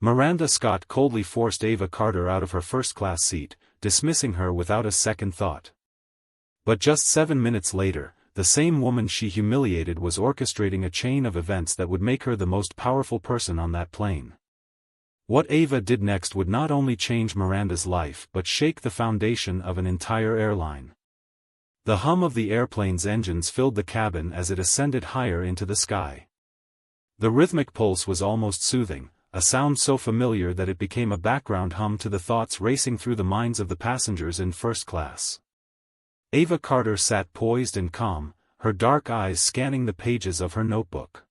Miranda Scott coldly forced Ava Carter out of her first-class seat, dismissing her without a second thought. But just 7 minutes later, the same woman she humiliated was orchestrating a chain of events that would make her the most powerful person on that plane. What Ava did next would not only change Miranda's life but shake the foundation of an entire airline. The hum of the airplane's engines filled the cabin as it ascended higher into the sky. The rhythmic pulse was almost soothing, a sound so familiar that it became a background hum to the thoughts racing through the minds of the passengers in first class. Ava Carter sat poised and calm, her dark eyes scanning the pages of her notebook.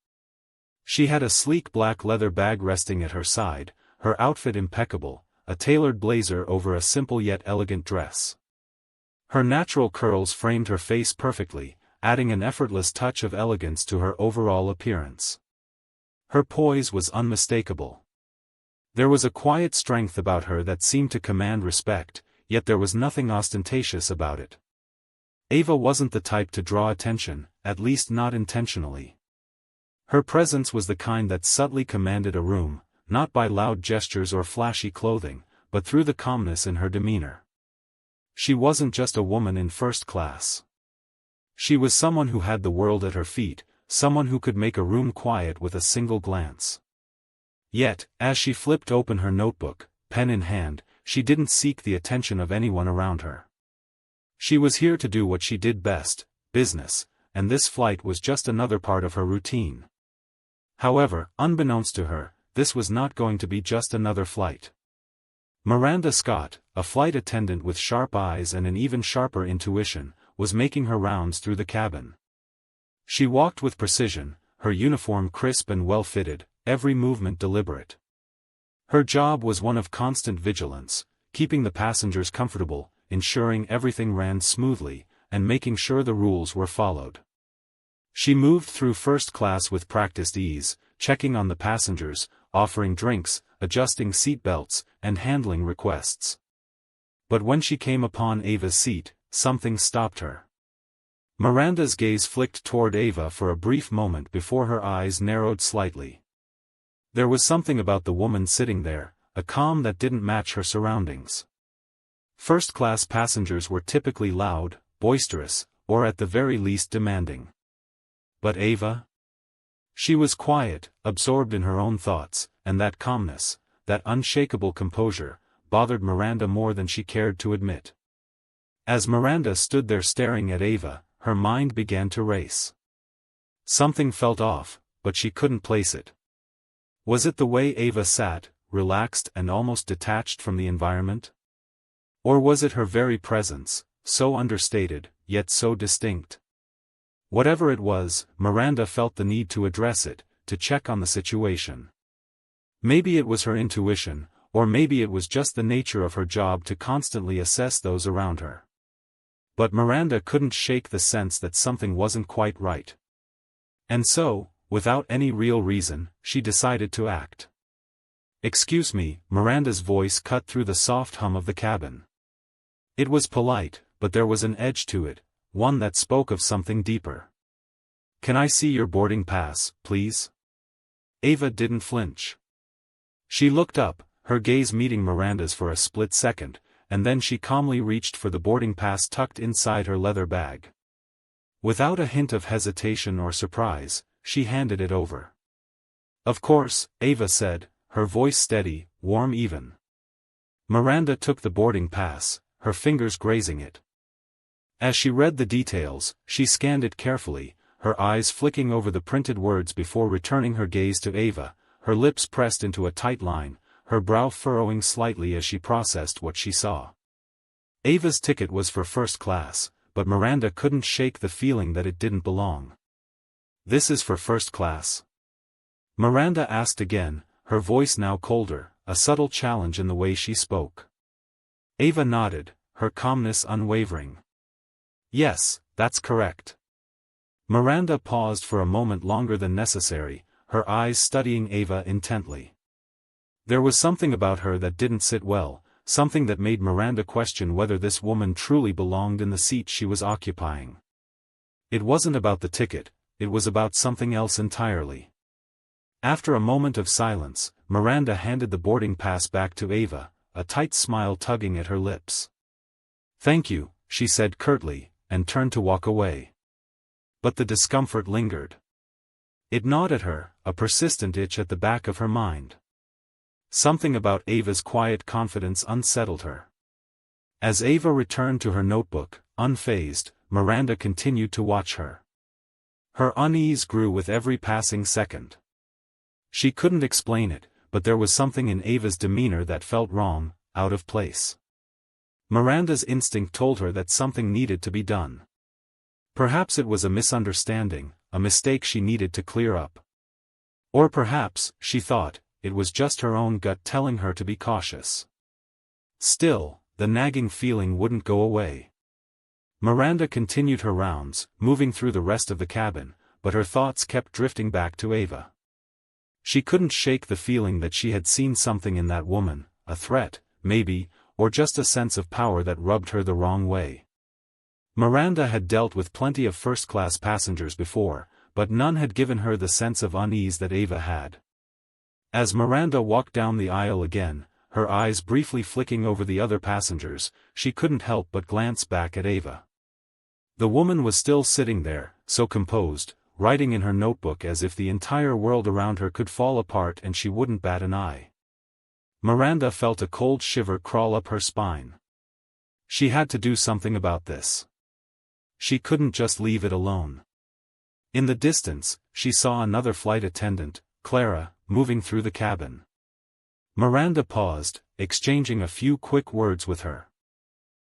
She had a sleek black leather bag resting at her side, her outfit impeccable, a tailored blazer over a simple yet elegant dress. Her natural curls framed her face perfectly, adding an effortless touch of elegance to her overall appearance. Her poise was unmistakable. There was a quiet strength about her that seemed to command respect, yet there was nothing ostentatious about it. Ava wasn't the type to draw attention, at least not intentionally. Her presence was the kind that subtly commanded a room, not by loud gestures or flashy clothing, but through the calmness in her demeanor. She wasn't just a woman in first class. She was someone who had the world at her feet, someone who could make a room quiet with a single glance. Yet, as she flipped open her notebook, pen in hand, she didn't seek the attention of anyone around her. She was here to do what she did best, business, and this flight was just another part of her routine. However, unbeknownst to her, this was not going to be just another flight. Miranda Scott, a flight attendant with sharp eyes and an even sharper intuition, was making her rounds through the cabin. She walked with precision, her uniform crisp and well-fitted, every movement deliberate. Her job was one of constant vigilance, keeping the passengers comfortable, ensuring everything ran smoothly, and making sure the rules were followed. She moved through first class with practiced ease, checking on the passengers, offering drinks, adjusting seat belts, and handling requests. But when she came upon Ava's seat, something stopped her. Miranda's gaze flicked toward Ava for a brief moment before her eyes narrowed slightly. There was something about the woman sitting there, a calm that didn't match her surroundings. First-class passengers were typically loud, boisterous, or at the very least demanding. But Ava? She was quiet, absorbed in her own thoughts, and that calmness, that unshakable composure, bothered Miranda more than she cared to admit. As Miranda stood there staring at Ava, her mind began to race. Something felt off, but she couldn't place it. Was it the way Ava sat, relaxed and almost detached from the environment? Or was it her very presence, so understated, yet so distinct? Whatever it was, Miranda felt the need to address it, to check on the situation. Maybe it was her intuition, or maybe it was just the nature of her job to constantly assess those around her. But Miranda couldn't shake the sense that something wasn't quite right. And so, without any real reason, she decided to act. "Excuse me," Miranda's voice cut through the soft hum of the cabin. It was polite, but there was an edge to it, one that spoke of something deeper. "Can I see your boarding pass, please?" Ava didn't flinch. She looked up, her gaze meeting Miranda's for a split second, and then she calmly reached for the boarding pass tucked inside her leather bag. Without a hint of hesitation or surprise, she handed it over. "Of course," Ava said, her voice steady, warm even. Miranda took the boarding pass, her fingers grazing it. As she read the details, she scanned it carefully, her eyes flicking over the printed words before returning her gaze to Ava, her lips pressed into a tight line, her brow furrowing slightly as she processed what she saw. Ava's ticket was for first class, but Miranda couldn't shake the feeling that it didn't belong. "This is for first class?" Miranda asked again, her voice now colder, a subtle challenge in the way she spoke. Ava nodded, her calmness unwavering. "Yes, that's correct." Miranda paused for a moment longer than necessary, her eyes studying Ava intently. There was something about her that didn't sit well, something that made Miranda question whether this woman truly belonged in the seat she was occupying. It wasn't about the ticket, it was about something else entirely. After a moment of silence, Miranda handed the boarding pass back to Ava, a tight smile tugging at her lips. "Thank you," she said curtly, and turned to walk away. But the discomfort lingered. It gnawed at her, a persistent itch at the back of her mind. Something about Ava's quiet confidence unsettled her. As Ava returned to her notebook, unfazed, Miranda continued to watch her. Her unease grew with every passing second. She couldn't explain it, but there was something in Ava's demeanor that felt wrong, out of place. Miranda's instinct told her that something needed to be done. Perhaps it was a misunderstanding, a mistake she needed to clear up. Or perhaps, she thought, it was just her own gut telling her to be cautious. Still, the nagging feeling wouldn't go away. Miranda continued her rounds, moving through the rest of the cabin, but her thoughts kept drifting back to Ava. She couldn't shake the feeling that she had seen something in that woman, a threat, maybe, or just a sense of power that rubbed her the wrong way. Miranda had dealt with plenty of first-class passengers before, but none had given her the sense of unease that Ava had. As Miranda walked down the aisle again, her eyes briefly flicking over the other passengers, she couldn't help but glance back at Ava. The woman was still sitting there, so composed, writing in her notebook as if the entire world around her could fall apart and she wouldn't bat an eye. Miranda felt a cold shiver crawl up her spine. She had to do something about this. She couldn't just leave it alone. In the distance, she saw another flight attendant, Clara, moving through the cabin. Miranda paused, exchanging a few quick words with her.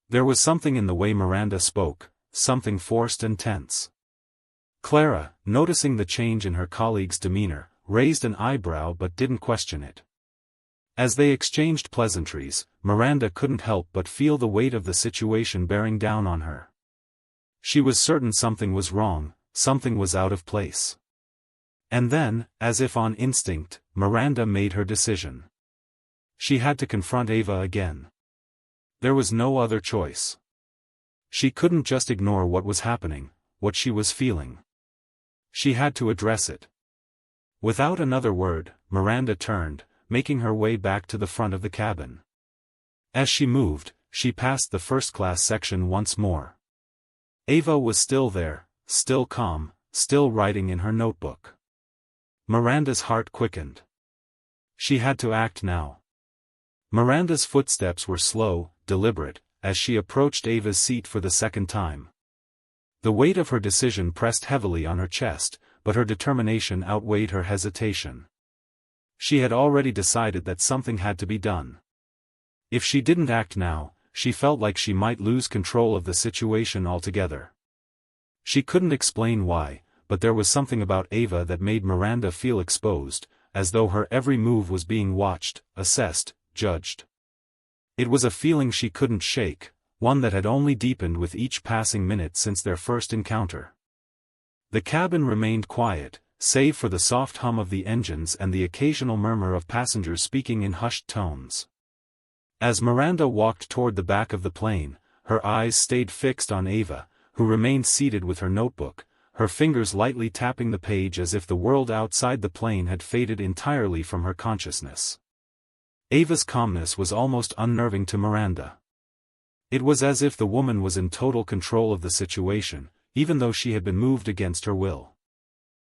There was something in the way Miranda spoke, something forced and tense. Clara, noticing the change in her colleague's demeanor, raised an eyebrow but didn't question it. As they exchanged pleasantries, Miranda couldn't help but feel the weight of the situation bearing down on her. She was certain something was wrong, something was out of place. And then, as if on instinct, Miranda made her decision. She had to confront Ava again. There was no other choice. She couldn't just ignore what was happening, what she was feeling. She had to address it. Without another word, Miranda turned, making her way back to the front of the cabin. As she moved, she passed the first-class section once more. Ava was still there, still calm, still writing in her notebook. Miranda's heart quickened. She had to act now. Miranda's footsteps were slow, deliberate, as she approached Ava's seat for the second time. The weight of her decision pressed heavily on her chest, but her determination outweighed her hesitation. She had already decided that something had to be done. If she didn't act now, she felt like she might lose control of the situation altogether. She couldn't explain why, but there was something about Ava that made Miranda feel exposed, as though her every move was being watched, assessed, judged. It was a feeling she couldn't shake, one that had only deepened with each passing minute since their first encounter. The cabin remained quiet, save for the soft hum of the engines and the occasional murmur of passengers speaking in hushed tones. As Miranda walked toward the back of the plane, her eyes stayed fixed on Ava, who remained seated with her notebook, her fingers lightly tapping the page as if the world outside the plane had faded entirely from her consciousness. Ava's calmness was almost unnerving to Miranda. It was as if the woman was in total control of the situation, even though she had been moved against her will.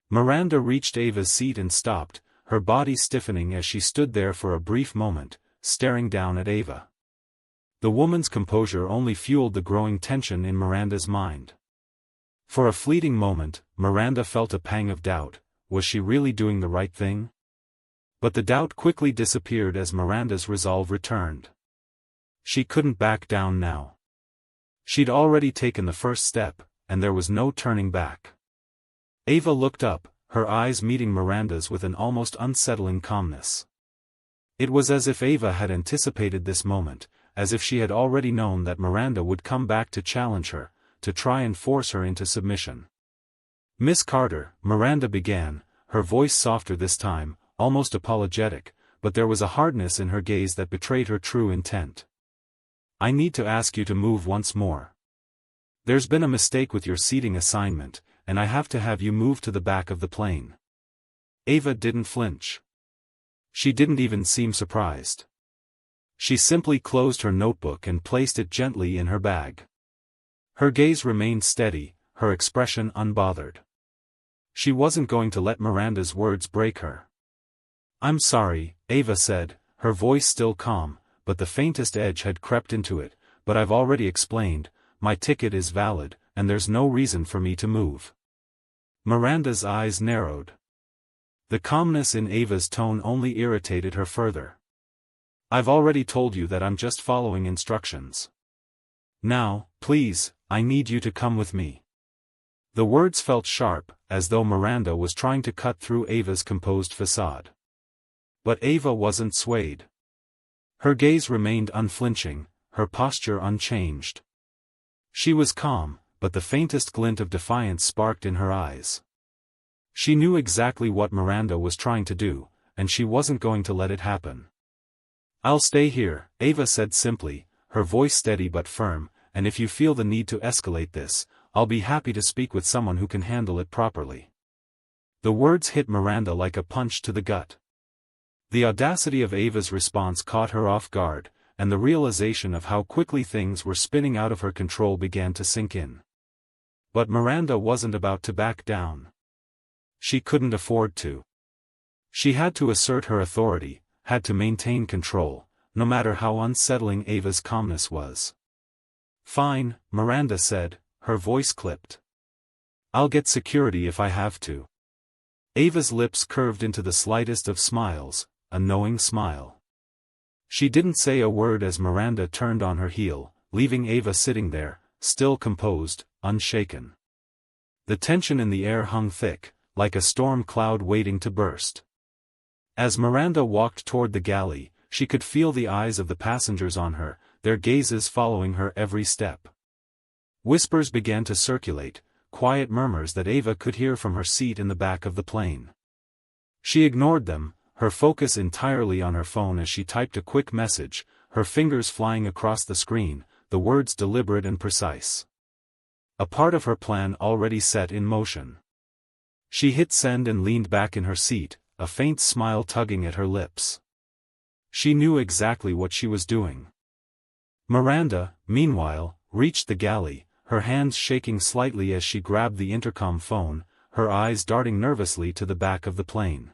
Miranda reached Ava's seat and stopped, her body stiffening as she stood there for a brief moment, staring down at Ava. The woman's composure only fueled the growing tension in Miranda's mind. For a fleeting moment, Miranda felt a pang of doubt. Was she really doing the right thing? But the doubt quickly disappeared as Miranda's resolve returned. She couldn't back down now. She'd already taken the first step, and there was no turning back. Ava looked up, her eyes meeting Miranda's with an almost unsettling calmness. It was as if Ava had anticipated this moment, as if she had already known that Miranda would come back to challenge her, to try and force her into submission. "Miss Carter," Miranda began, her voice softer this time, almost apologetic, but there was a hardness in her gaze that betrayed her true intent. "I need to ask you to move once more. There's been a mistake with your seating assignment, and I have to have you move to the back of the plane." Ava didn't flinch. She didn't even seem surprised. She simply closed her notebook and placed it gently in her bag. Her gaze remained steady, her expression unbothered. She wasn't going to let Miranda's words break her. "I'm sorry," Ava said, her voice still calm, but the faintest edge had crept into it, "but I've already explained, my ticket is valid, and there's no reason for me to move." Miranda's eyes narrowed. The calmness in Ava's tone only irritated her further. "I've already told you that I'm just following instructions. Now, please, I need you to come with me." The words felt sharp, as though Miranda was trying to cut through Ava's composed facade. But Ava wasn't swayed. Her gaze remained unflinching, her posture unchanged. She was calm, but the faintest glint of defiance sparked in her eyes. She knew exactly what Miranda was trying to do, and she wasn't going to let it happen. "I'll stay here," Ava said simply, her voice steady but firm, "and if you feel the need to escalate this, I'll be happy to speak with someone who can handle it properly." The words hit Miranda like a punch to the gut. The audacity of Ava's response caught her off guard, and the realization of how quickly things were spinning out of her control began to sink in. But Miranda wasn't about to back down. She couldn't afford to. She had to assert her authority, had to maintain control, no matter how unsettling Ava's calmness was. "Fine," Miranda said, her voice clipped. "I'll get security if I have to." Ava's lips curved into the slightest of smiles, a knowing smile. She didn't say a word as Miranda turned on her heel, leaving Ava sitting there, still composed, unshaken. The tension in the air hung thick, like a storm cloud waiting to burst. As Miranda walked toward the galley, she could feel the eyes of the passengers on her, their gazes following her every step. Whispers began to circulate, quiet murmurs that Ava could hear from her seat in the back of the plane. She ignored them, her focus entirely on her phone as she typed a quick message, her fingers flying across the screen, the words deliberate and precise. A part of her plan already set in motion. She hit send and leaned back in her seat, a faint smile tugging at her lips. She knew exactly what she was doing. Miranda, meanwhile, reached the galley, her hands shaking slightly as she grabbed the intercom phone, her eyes darting nervously to the back of the plane.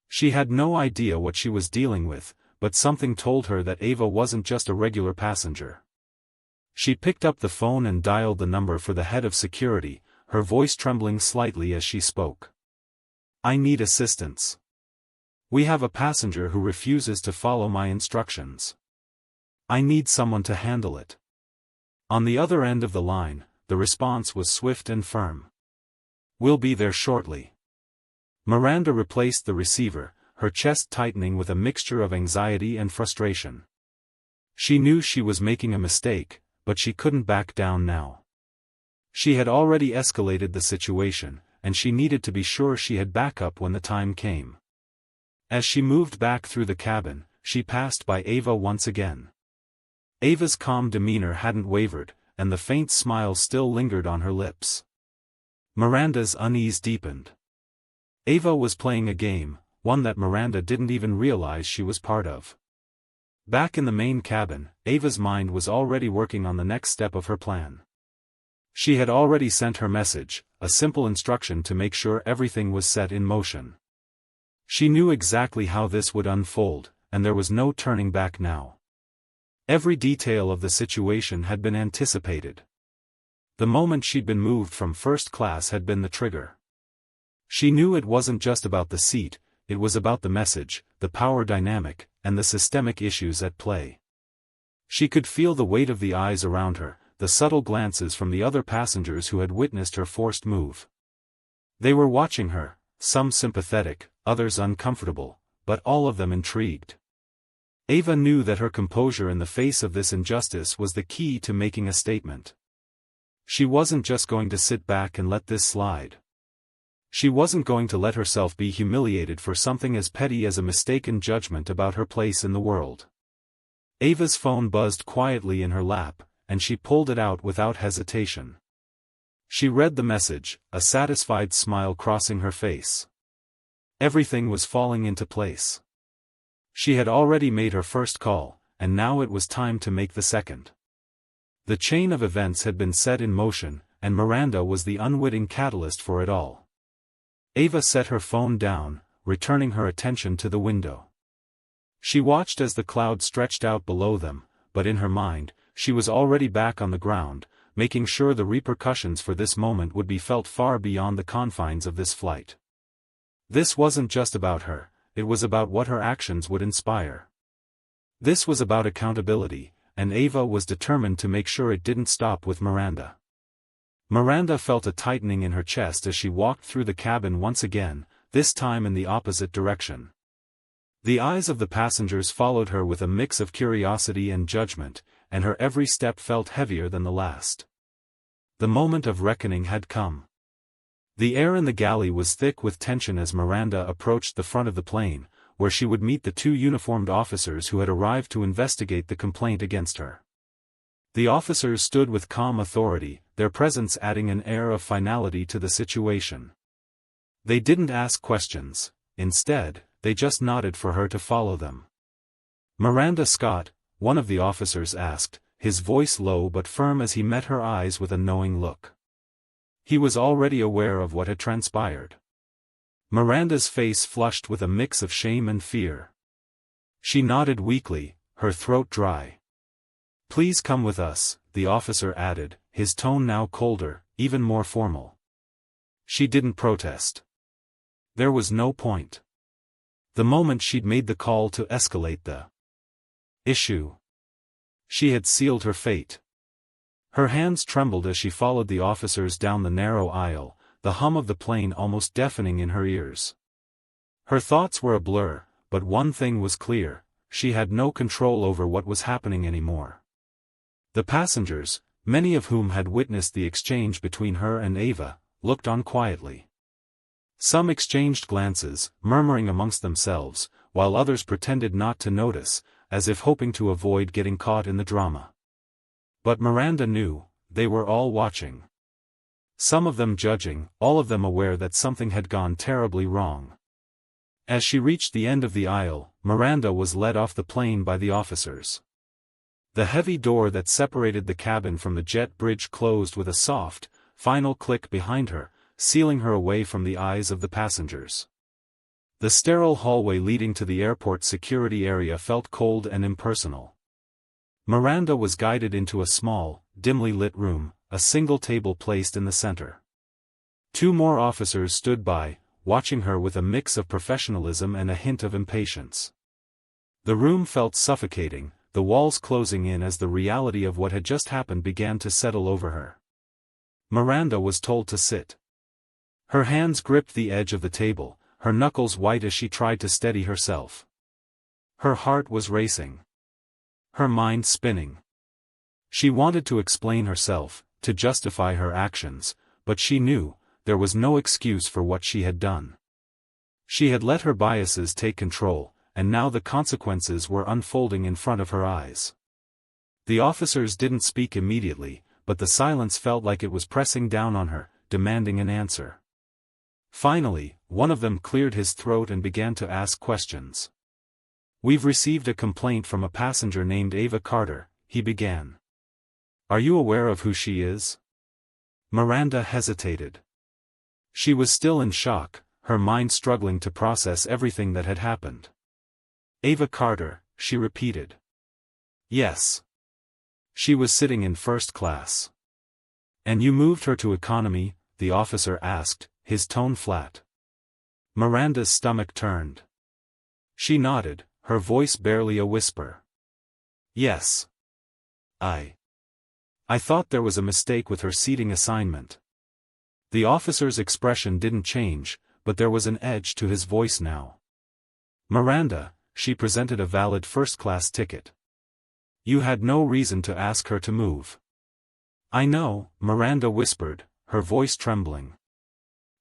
She had no idea what she was dealing with, but something told her that Ava wasn't just a regular passenger. She picked up the phone and dialed the number for the head of security, her voice trembling slightly as she spoke. "I need assistance. We have a passenger who refuses to follow my instructions. I need someone to handle it." On the other end of the line, the response was swift and firm. "We'll be there shortly." Miranda replaced the receiver, her chest tightening with a mixture of anxiety and frustration. She knew she was making a mistake, but she couldn't back down now. She had already escalated the situation, and she needed to be sure she had backup when the time came. As she moved back through the cabin, she passed by Ava once again. Ava's calm demeanor hadn't wavered, and the faint smile still lingered on her lips. Miranda's unease deepened. Ava was playing a game, one that Miranda didn't even realize she was part of. Back in the main cabin, Ava's mind was already working on the next step of her plan. She had already sent her message, a simple instruction to make sure everything was set in motion. She knew exactly how this would unfold, and there was no turning back now. Every detail of the situation had been anticipated. The moment she'd been moved from first class had been the trigger. She knew it wasn't just about the seat, it was about the message, the power dynamic, and the systemic issues at play. She could feel the weight of the eyes around her, the subtle glances from the other passengers who had witnessed her forced move. They were watching her, some sympathetic, others uncomfortable, but all of them intrigued. Ava knew that her composure in the face of this injustice was the key to making a statement. She wasn't just going to sit back and let this slide. She wasn't going to let herself be humiliated for something as petty as a mistaken judgment about her place in the world. Ava's phone buzzed quietly in her lap, and she pulled it out without hesitation. She read the message, a satisfied smile crossing her face. Everything was falling into place. She had already made her first call, and now it was time to make the second. The chain of events had been set in motion, and Miranda was the unwitting catalyst for it all. Ava set her phone down, returning her attention to the window. She watched as the cloud stretched out below them, but in her mind, she was already back on the ground, making sure the repercussions for this moment would be felt far beyond the confines of this flight. This wasn't just about her, it was about what her actions would inspire. This was about accountability, and Ava was determined to make sure it didn't stop with Miranda. Miranda felt a tightening in her chest as she walked through the cabin once again, this time in the opposite direction. The eyes of the passengers followed her with a mix of curiosity and judgment, and her every step felt heavier than the last. The moment of reckoning had come. The air in the galley was thick with tension as Miranda approached the front of the plane, where she would meet the two uniformed officers who had arrived to investigate the complaint against her. The officers stood with calm authority, their presence adding an air of finality to the situation. They didn't ask questions, instead, they just nodded for her to follow them. "Miranda Scott," one of the officers asked, his voice low but firm as he met her eyes with a knowing look. He was already aware of what had transpired. Miranda's face flushed with a mix of shame and fear. She nodded weakly, her throat dry. "Please come with us," the officer added, his tone now colder, even more formal. She didn't protest. There was no point. The moment she'd made the call to escalate the issue, she had sealed her fate. Her hands trembled as she followed the officers down the narrow aisle, the hum of the plane almost deafening in her ears. Her thoughts were a blur, but one thing was clear, she had no control over what was happening anymore. The passengers, many of whom had witnessed the exchange between her and Ava, looked on quietly. Some exchanged glances, murmuring amongst themselves, while others pretended not to notice, as if hoping to avoid getting caught in the drama. But Miranda knew, they were all watching. Some of them judging, all of them aware that something had gone terribly wrong. As she reached the end of the aisle, Miranda was led off the plane by the officers. The heavy door that separated the cabin from the jet bridge closed with a soft, final click behind her, sealing her away from the eyes of the passengers. The sterile hallway leading to the airport security area felt cold and impersonal. Miranda was guided into a small, dimly lit room, a single table placed in the center. Two more officers stood by, watching her with a mix of professionalism and a hint of impatience. The room felt suffocating, the walls closing in as the reality of what had just happened began to settle over her. Miranda was told to sit. Her hands gripped the edge of the table, her knuckles white as she tried to steady herself. Her heart was racing. Her mind spinning. She wanted to explain herself, to justify her actions, but she knew, there was no excuse for what she had done. She had let her biases take control, and now the consequences were unfolding in front of her eyes. The officers didn't speak immediately, but the silence felt like it was pressing down on her, demanding an answer. Finally, one of them cleared his throat and began to ask questions. "We've received a complaint from a passenger named Ava Carter," he began. "Are you aware of who she is?" Miranda hesitated. She was still in shock, her mind struggling to process everything that had happened. "Ava Carter," she repeated. "Yes. She was sitting in first class." "And you moved her to economy?" the officer asked, his tone flat. Miranda's stomach turned. She nodded, her voice barely a whisper. "Yes. I thought there was a mistake with her seating assignment." The officer's expression didn't change, but there was an edge to his voice now. "Miranda, she presented a valid first-class ticket. You had no reason to ask her to move." "I know," Miranda whispered, her voice trembling.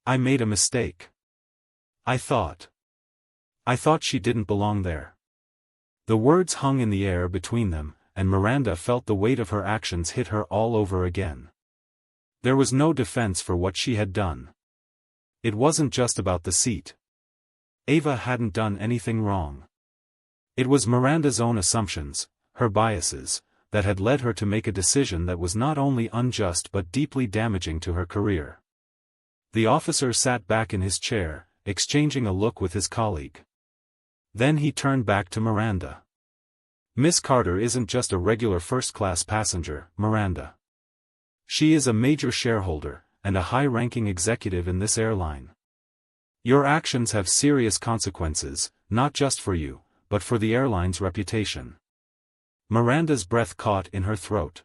"I made a mistake. I thought she didn't belong there." The words hung in the air between them, and Miranda felt the weight of her actions hit her all over again. There was no defense for what she had done. It wasn't just about the seat. Ava hadn't done anything wrong. It was Miranda's own assumptions, her biases, that had led her to make a decision that was not only unjust but deeply damaging to her career. The officer sat back in his chair, exchanging a look with his colleague. Then he turned back to Miranda. "Miss Carter isn't just a regular first-class passenger, Miranda. She is a major shareholder, and a high-ranking executive in this airline. Your actions have serious consequences, not just for you, but for the airline's reputation." Miranda's breath caught in her throat.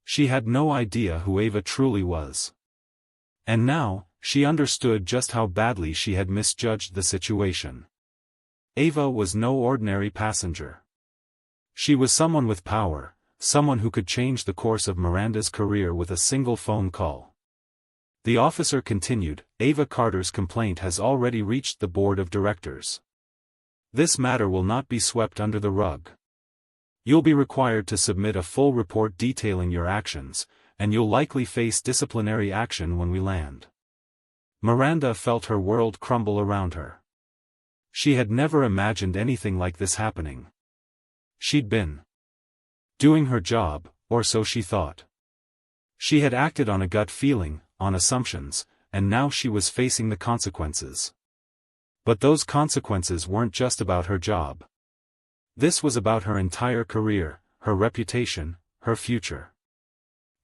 She had no idea who Ava truly was. And now, she understood just how badly she had misjudged the situation. Ava was no ordinary passenger. She was someone with power, someone who could change the course of Miranda's career with a single phone call. The officer continued, "Ava Carter's complaint has already reached the board of directors. This matter will not be swept under the rug. You'll be required to submit a full report detailing your actions, and you'll likely face disciplinary action when we land." Miranda felt her world crumble around her. She had never imagined anything like this happening. She'd been doing her job, or so she thought. She had acted on a gut feeling, on assumptions, and now she was facing the consequences. But those consequences weren't just about her job. This was about her entire career, her reputation, her future.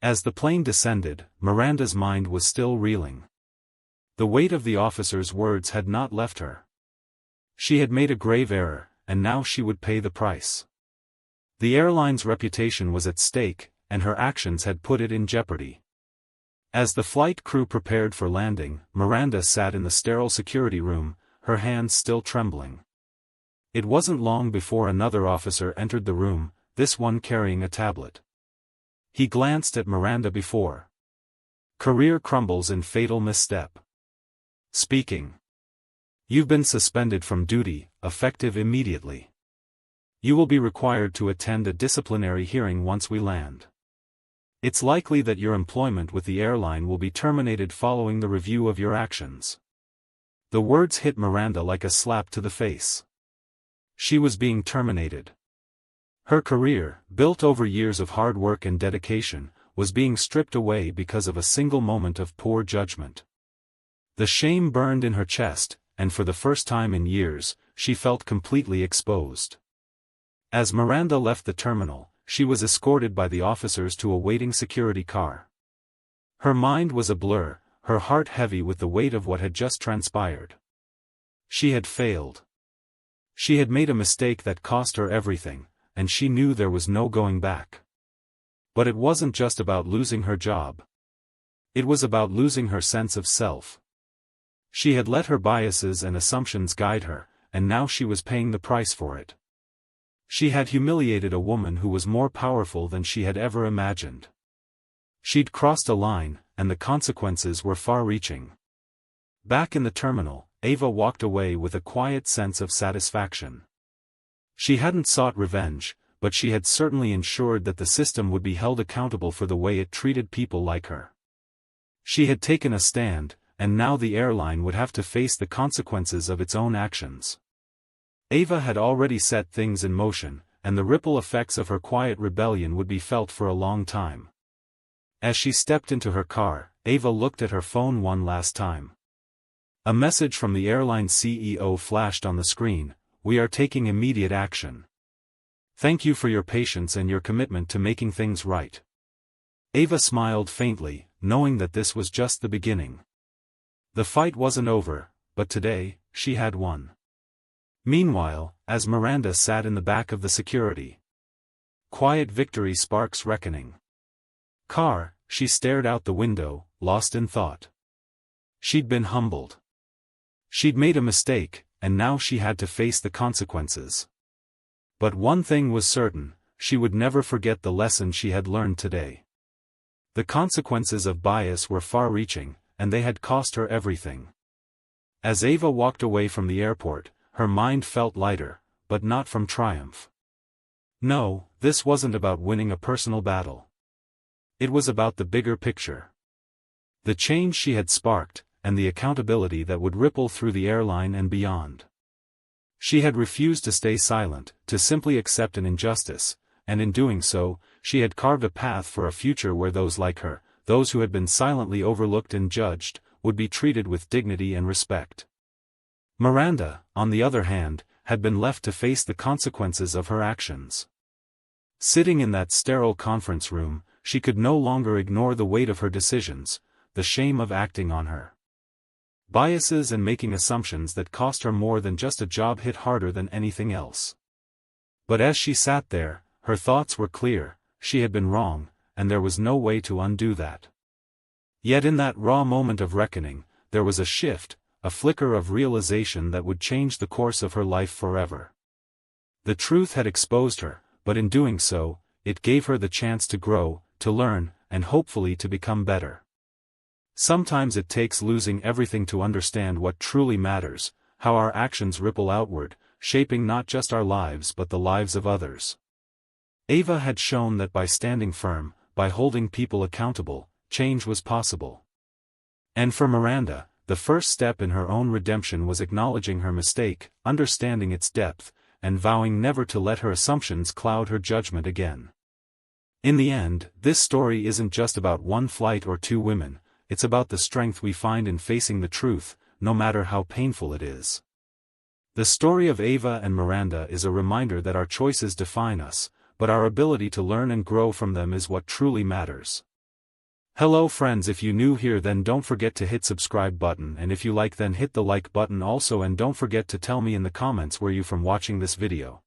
As the plane descended, Miranda's mind was still reeling. The weight of the officer's words had not left her. She had made a grave error, and now she would pay the price. The airline's reputation was at stake, and her actions had put it in jeopardy. As the flight crew prepared for landing, Miranda sat in the sterile security room, her hands still trembling. It wasn't long before another officer entered the room, this one carrying a tablet. He glanced at Miranda before. "Career crumbles in fatal misstep. Speaking. You've been suspended from duty, effective immediately. You will be required to attend a disciplinary hearing once we land. It's likely that your employment with the airline will be terminated following the review of your actions." The words hit Miranda like a slap to the face. She was being terminated. Her career, built over years of hard work and dedication, was being stripped away because of a single moment of poor judgment. The shame burned in her chest, and for the first time in years, she felt completely exposed. As Miranda left the terminal, she was escorted by the officers to a waiting security car. Her mind was a blur, her heart heavy with the weight of what had just transpired. She had failed. She had made a mistake that cost her everything, and she knew there was no going back. But it wasn't just about losing her job. It was about losing her sense of self. She had let her biases and assumptions guide her, and now she was paying the price for it. She had humiliated a woman who was more powerful than she had ever imagined. She'd crossed a line, and the consequences were far-reaching. Back in the terminal, Ava walked away with a quiet sense of satisfaction. She hadn't sought revenge, but she had certainly ensured that the system would be held accountable for the way it treated people like her. She had taken a stand, and now the airline would have to face the consequences of its own actions. Ava had already set things in motion, and the ripple effects of her quiet rebellion would be felt for a long time. As she stepped into her car, Ava looked at her phone one last time. A message from the airline CEO flashed on the screen: "We are taking immediate action. Thank you for your patience and your commitment to making things right." Ava smiled faintly, knowing that this was just the beginning. The fight wasn't over, but today, she had won. Meanwhile, as Miranda sat in the back of the security quiet victory sparks reckoning car, she stared out the window, lost in thought. She'd been humbled. She'd made a mistake, and now she had to face the consequences. But one thing was certain, she would never forget the lesson she had learned today. The consequences of bias were far-reaching, and they had cost her everything. As Ava walked away from the airport, her mind felt lighter, but not from triumph. No, this wasn't about winning a personal battle. It was about the bigger picture. The change she had sparked, and the accountability that would ripple through the airline and beyond. She had refused to stay silent, to simply accept an injustice, and in doing so, she had carved a path for a future where those like her, those who had been silently overlooked and judged, would be treated with dignity and respect. Miranda, on the other hand, had been left to face the consequences of her actions. Sitting in that sterile conference room, she could no longer ignore the weight of her decisions, the shame of acting on her biases and making assumptions that cost her more than just a job hit harder than anything else. But as she sat there, her thoughts were clear: she had been wrong, and there was no way to undo that. Yet in that raw moment of reckoning, there was a shift, a flicker of realization that would change the course of her life forever. The truth had exposed her, but in doing so, it gave her the chance to grow, to learn, and hopefully to become better. Sometimes it takes losing everything to understand what truly matters, how our actions ripple outward, shaping not just our lives but the lives of others. Ava had shown that by standing firm, by holding people accountable, change was possible. And for Miranda, the first step in her own redemption was acknowledging her mistake, understanding its depth, and vowing never to let her assumptions cloud her judgment again. In the end, this story isn't just about one flight or two women, it's about the strength we find in facing the truth, no matter how painful it is. The story of Ava and Miranda is a reminder that our choices define us, but our ability to learn and grow from them is what truly matters. Hello friends, if you new here then don't forget to hit subscribe button, and if you like then hit the like button also, and don't forget to tell me in the comments where you from watching this video.